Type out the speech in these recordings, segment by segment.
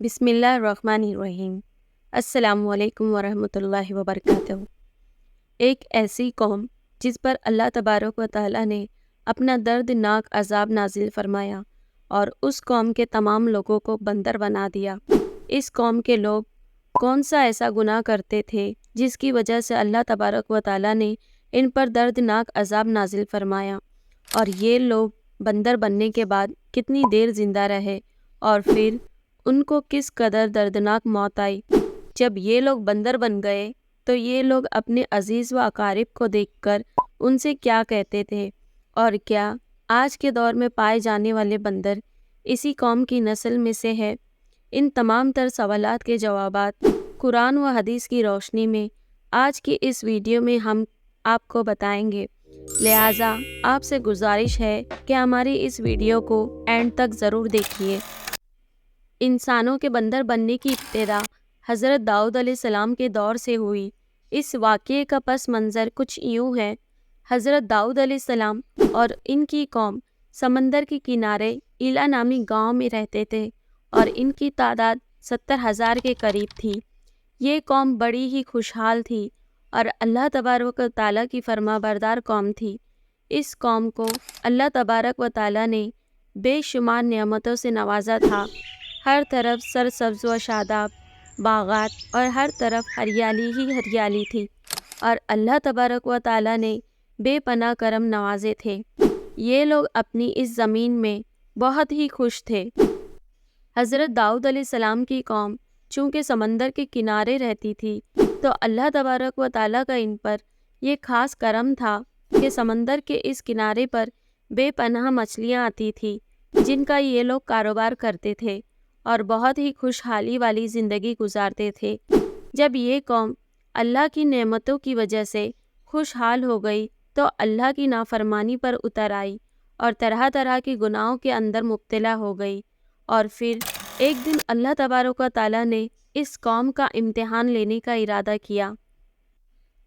بسم اللہ الرحمن الرحیم۔ السلام علیکم ورحمۃ اللہ وبرکاتہ۔ ایک ایسی قوم جس پر اللہ تبارک و تعالیٰ نے اپنا دردناک عذاب نازل فرمایا اور اس قوم کے تمام لوگوں کو بندر بنا دیا۔ اس قوم کے لوگ کون سا ایسا گناہ کرتے تھے جس کی وجہ سے اللہ تبارک و تعالیٰ نے ان پر دردناک عذاب نازل فرمایا، اور یہ لوگ بندر بننے کے بعد کتنی دیر زندہ رہے، اور پھر ان کو کس قدر دردناک موت آئی۔ جب یہ لوگ بندر بن گئے تو یہ لوگ اپنے عزیز و اقارب کو دیکھ کر ان سے کیا کہتے تھے، اور کیا آج کے دور میں پائے جانے والے بندر اسی قوم کی نسل میں سے ہے؟ ان تمام تر سوالات کے جوابات قرآن و حدیث کی روشنی میں آج کی اس ویڈیو میں ہم آپ کو بتائیں گے، لہٰذا آپ سے گزارش ہے کہ ہماری اس ویڈیو کو اینڈ تک ضرور دیکھیے۔ انسانوں کے بندر بننے کی ابتدا حضرت داؤد علیہ السلام کے دور سے ہوئی۔ اس واقعے کا پس منظر کچھ یوں ہے۔ حضرت داؤد علیہ السلام اور ان کی قوم سمندر کے کنارے ایلا نامی گاؤں میں رہتے تھے، اور ان کی تعداد 70,000 کے قریب تھی۔ یہ قوم بڑی ہی خوشحال تھی اور اللہ تبارک و تعالیٰ کی فرما بردار قوم تھی۔ اس قوم کو اللہ تبارک و تعالیٰ نے بے شمار نعمتوں سے نوازا تھا۔ ہر طرف سرسبز و شاداب باغات اور ہر طرف ہریالی ہی ہریالی تھی، اور اللہ تبارک و تعالیٰ نے بے پناہ کرم نوازے تھے۔ یہ لوگ اپنی اس زمین میں بہت ہی خوش تھے۔ حضرت داؤد علیہ السلام کی قوم چونکہ سمندر کے کنارے رہتی تھی تو اللہ تبارک و تعالیٰ کا ان پر یہ خاص کرم تھا کہ سمندر کے اس کنارے پر بے پناہ مچھلیاں آتی تھی جن کا یہ لوگ کاروبار کرتے تھے اور بہت ہی خوشحالی والی زندگی گزارتے تھے۔ جب یہ قوم اللہ کی نعمتوں کی وجہ سے خوشحال ہو گئی تو اللہ کی نافرمانی پر اتر آئی اور طرح طرح کے گناہوں کے اندر مبتلا ہو گئی، اور پھر ایک دن اللہ تبارک و تعالیٰ نے اس قوم کا امتحان لینے کا ارادہ کیا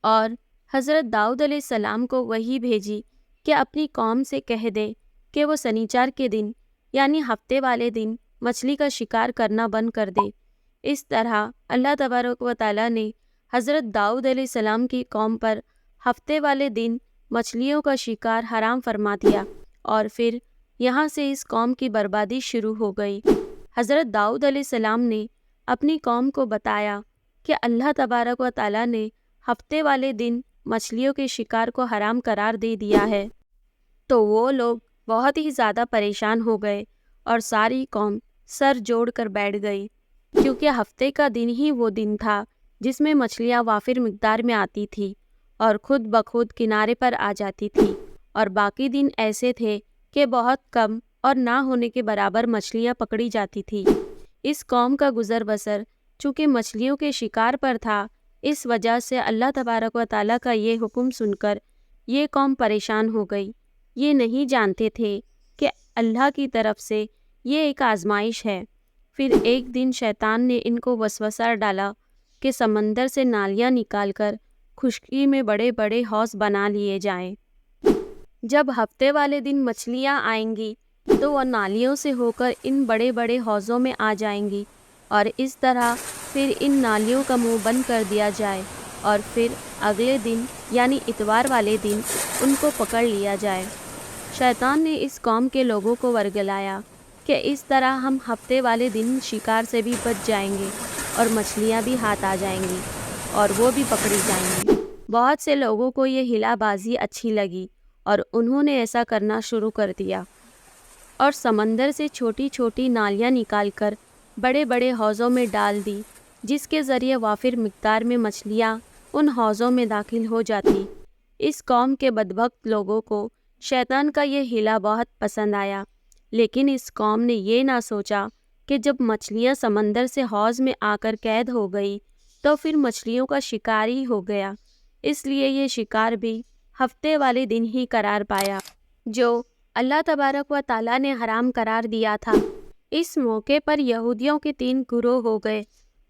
اور حضرت داؤد علیہ السلام کو وحی بھیجی کہ اپنی قوم سے کہہ دے کہ وہ سنیچر کے دن یعنی ہفتے والے دن مچھلی کا شکار کرنا بند کر دے۔ اس طرح اللہ تبارک و تعالیٰ نے حضرت داؤد علیہ السلام کی قوم پر ہفتے والے دن مچھلیوں کا شکار حرام فرما دیا، اور پھر یہاں سے اس قوم کی بربادی شروع ہو گئی۔ حضرت داؤد علیہ السلام نے اپنی قوم کو بتایا کہ اللہ تبارک و تعالیٰ نے ہفتے والے دن مچھلیوں کے شکار کو حرام قرار دے دیا ہے، تو وہ لوگ بہت ہی زیادہ پریشان ہو گئے اور ساری قوم سر جوڑ کر بیٹھ گئی، کیونکہ ہفتے کا دن ہی وہ دن تھا جس میں مچھلیاں وافر مقدار میں آتی تھی اور خود بخود کنارے پر آ جاتی تھی، اور باقی دن ایسے تھے کہ بہت کم اور نہ ہونے کے برابر مچھلیاں پکڑی جاتی تھی۔ اس قوم کا گزر بسر چونکہ مچھلیوں کے شکار پر تھا، اس وجہ سے اللہ تبارک و تعالیٰ کا یہ حکم سن کر یہ قوم پریشان ہو گئی۔ یہ نہیں جانتے تھے کہ اللہ کی طرف سے یہ ایک آزمائش ہے۔ پھر ایک دن شیطان نے ان کو وسوسہ ڈالا کہ سمندر سے نالیاں نکال کر خشکی میں بڑے بڑے حوض بنا لیے جائیں۔ جب ہفتے والے دن مچھلیاں آئیں گی تو وہ نالیوں سے ہو کر ان بڑے بڑے حوضوں میں آ جائیں گی، اور اس طرح پھر ان نالیوں کا منہ بند کر دیا جائے، اور پھر اگلے دن یعنی اتوار والے دن ان کو پکڑ لیا جائے۔ شیطان نے اس قوم کے لوگوں کو ورگلایا کہ اس طرح ہم ہفتے والے دن شکار سے بھی بچ جائیں گے اور مچھلیاں بھی ہاتھ آ جائیں گی اور وہ بھی پکڑی جائیں گی۔ بہت سے لوگوں کو یہ ہلا بازی اچھی لگی اور انہوں نے ایسا کرنا شروع کر دیا اور سمندر سے چھوٹی چھوٹی نالیاں نکال کر بڑے بڑے حوضوں میں ڈال دی، جس کے ذریعے وافر مقدار میں مچھلیاں ان حوضوں میں داخل ہو جاتی۔ اس قوم کے بدبخت لوگوں کو شیطان کا یہ ہیلا بہت پسند آیا، لیکن اس قوم نے یہ نہ سوچا کہ جب مچھلیاں سمندر سے حوض میں آ کر قید ہو گئی تو پھر مچھلیوں کا شکار ہی ہو گیا، اس لیے یہ شکار بھی ہفتے والے دن ہی قرار پایا جو اللہ تبارک و تعالیٰ نے حرام قرار دیا تھا۔ اس موقع پر یہودیوں کے 3 گروہ ہو گئے۔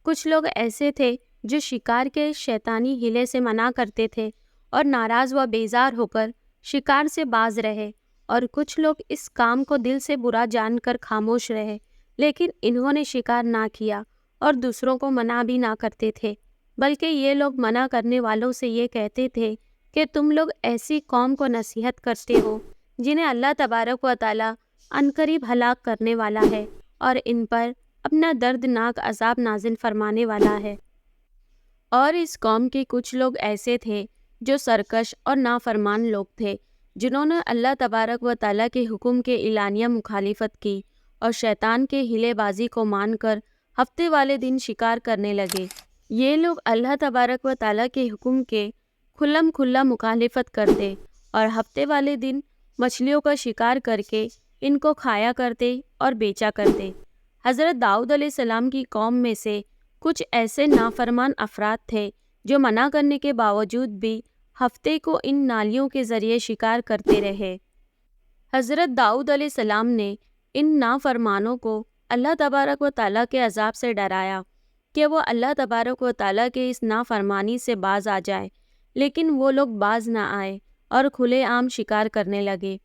کچھ لوگ ایسے تھے جو شکار کے شیطانی ہیلے سے منع کرتے تھے اور ناراض و بیزار ہو کر شکار سے باز رہے، اور کچھ لوگ اس کام کو دل سے برا جان کر خاموش رہے، لیکن انہوں نے شکار نہ کیا اور دوسروں کو منع بھی نہ کرتے تھے، بلکہ یہ لوگ منع کرنے والوں سے یہ کہتے تھے کہ تم لوگ ایسی قوم کو نصیحت کرتے ہو جنہیں اللہ تبارک و تعالیٰ عنقریب ہلاک کرنے والا ہے اور ان پر اپنا دردناک عذاب نازل فرمانے والا ہے۔ اور اس قوم کے کچھ لوگ ایسے تھے جو سرکش اور نافرمان لوگ تھے، جنہوں نے اللہ تبارک و تعالیٰ کے حکم کے اعلانیہ مخالفت کی اور شیطان کے ہیلے بازی کو مان کر ہفتے والے دن شکار کرنے لگے۔ یہ لوگ اللہ تبارک و تعالیٰ کے حکم کے کھلم کھلا مخالفت کرتے اور ہفتے والے دن مچھلیوں کا شکار کر کے ان کو کھایا کرتے اور بیچا کرتے۔ حضرت داؤد علیہ السلام کی قوم میں سے کچھ ایسے نافرمان افراد تھے جو منع کرنے کے باوجود بھی ہفتے کو ان نالیوں کے ذریعے شکار کرتے رہے۔ حضرت داؤد علیہ السلام نے ان نافرمانوں کو اللہ تبارک و تعالیٰ کے عذاب سے ڈرایا کہ وہ اللہ تبارک و تعالیٰ کے اس نافرمانی سے باز آ جائے، لیکن وہ لوگ باز نہ آئے اور کھلے عام شکار کرنے لگے۔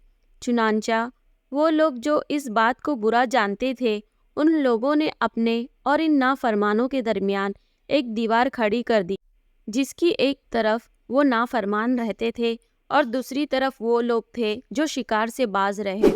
چنانچہ وہ لوگ جو اس بات کو برا جانتے تھے، ان لوگوں نے اپنے اور ان نافرمانوں کے درمیان ایک دیوار کھڑی کر دی، جس کی ایک طرف وہ نافرمان رہتے تھے اور دوسری طرف وہ لوگ تھے جو شکار سے باز رہے۔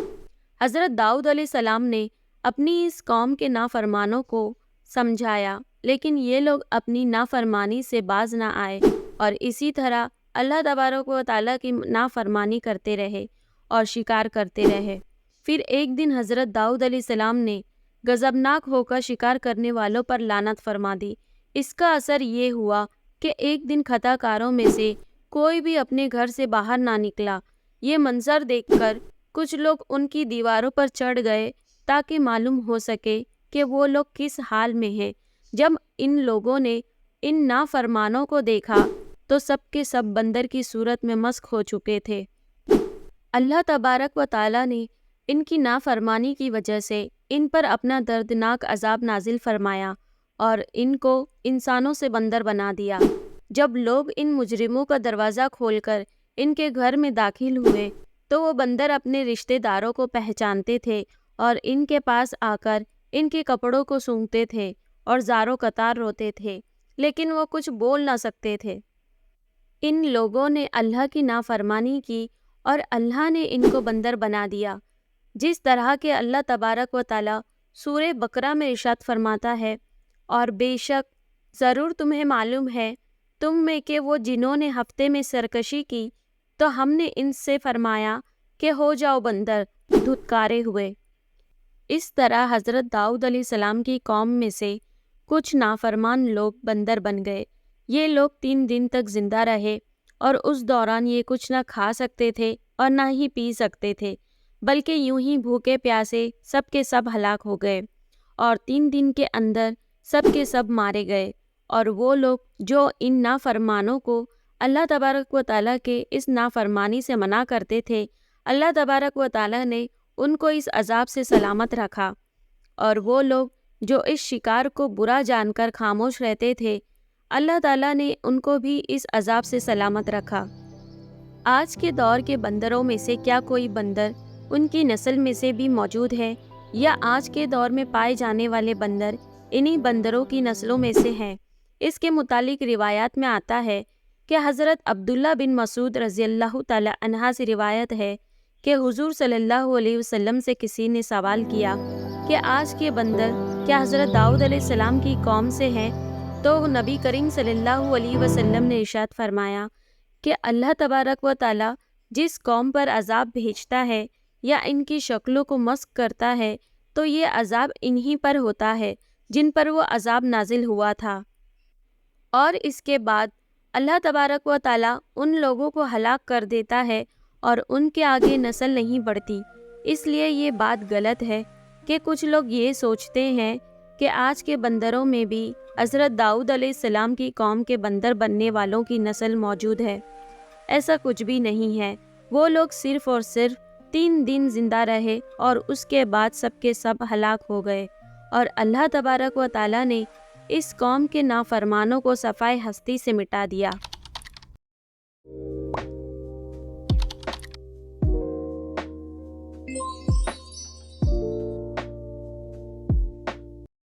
حضرت داؤد علیہ السلام نے اپنی اس قوم کے نافرمانوں کو سمجھایا، لیکن یہ لوگ اپنی نافرمانی سے باز نہ آئے اور اسی طرح اللہ تبارک و تعالیٰ کی نافرمانی کرتے رہے اور شکار کرتے رہے۔ پھر ایک دن حضرت داؤد علیہ السلام نے غضبناک ہو کر شکار کرنے والوں پر لعنت فرما دی۔ اس کا اثر یہ ہوا کہ ایک دن خطا کاروں میں سے کوئی بھی اپنے گھر سے باہر نہ نکلا۔ یہ منظر دیکھ کر کچھ لوگ ان کی دیواروں پر چڑھ گئے تاکہ معلوم ہو سکے کہ وہ لوگ کس حال میں ہیں۔ جب ان لوگوں نے ان نافرمانوں کو دیکھا تو سب کے سب بندر کی صورت میں مسخ ہو چکے تھے۔ اللہ تبارک و تعالیٰ نے ان کی نافرمانی کی وجہ سے ان پر اپنا دردناک عذاب نازل فرمایا اور ان کو انسانوں سے بندر بنا دیا۔ جب لوگ ان مجرموں کا دروازہ کھول کر ان کے گھر میں داخل ہوئے تو وہ بندر اپنے رشتہ داروں کو پہچانتے تھے اور ان کے پاس آ کر ان کے کپڑوں کو سونگھتے تھے اور زاروں قطار روتے تھے، لیکن وہ کچھ بول نہ سکتے تھے۔ ان لوگوں نے اللہ کی نافرمانی کی اور اللہ نے ان کو بندر بنا دیا، جس طرح کہ اللہ تبارک و تعالیٰ سورہ بقرہ میں ارشاد فرماتا ہے، اور بے شک ضرور تمہیں معلوم ہے تم میں کہ وہ جنہوں نے ہفتے میں سرکشی کی تو ہم نے ان سے فرمایا کہ ہو جاؤ بندر دھتکارے ہوئے۔ اس طرح حضرت داؤد علیہ السلام کی قوم میں سے کچھ نافرمان لوگ بندر بن گئے۔ یہ لوگ 3 دن تک زندہ رہے اور اس دوران یہ کچھ نہ کھا سکتے تھے اور نہ ہی پی سکتے تھے، بلکہ یوں ہی بھوکے پیاسے سب کے سب ہلاک ہو گئے اور 3 دن کے اندر سب کے سب مارے گئے۔ اور وہ لوگ جو ان نافرمانوں کو اللہ تبارک و تعالیٰ کے اس نافرمانی سے منع کرتے تھے، اللہ تبارک و تعالیٰ نے ان کو اس عذاب سے سلامت رکھا، اور وہ لوگ جو اس شکار کو برا جان کر خاموش رہتے تھے، اللہ تعالیٰ نے ان کو بھی اس عذاب سے سلامت رکھا۔ آج کے دور کے بندروں میں سے کیا کوئی بندر ان کی نسل میں سے بھی موجود ہے، یا آج کے دور میں پائے جانے والے بندر انہی بندروں کی نسلوں میں سے ہیں؟ اس کے متعلق روایات میں آتا ہے کہ حضرت عبداللہ بن مسعود رضی اللہ تعالی عنہ سے روایت ہے کہ حضور صلی اللہ علیہ وسلم سے کسی نے سوال کیا کہ آج کے بندر کیا حضرت داؤد علیہ السلام کی قوم سے ہیں؟ تو نبی کریم صلی اللہ علیہ وسلم نے ارشاد فرمایا کہ اللہ تبارک و تعالی جس قوم پر عذاب بھیجتا ہے یا ان کی شکلوں کو مسخ کرتا ہے تو یہ عذاب انہی پر ہوتا ہے جن پر وہ عذاب نازل ہوا تھا، اور اس کے بعد اللہ تبارک و تعالی ان لوگوں کو ہلاک کر دیتا ہے اور ان کے آگے نسل نہیں بڑھتی۔ اس لیے یہ بات غلط ہے کہ کچھ لوگ یہ سوچتے ہیں کہ آج کے بندروں میں بھی حضرت داؤد علیہ السلام کی قوم کے بندر بننے والوں کی نسل موجود ہے۔ ایسا کچھ بھی نہیں ہے۔ وہ لوگ صرف اور صرف 3 دن زندہ رہے اور اس کے بعد سب کے سب ہلاک ہو گئے، اور اللہ تبارک و تعالیٰ نے اس قوم کے نافرمانوں کو صفائے ہستی سے مٹا دیا۔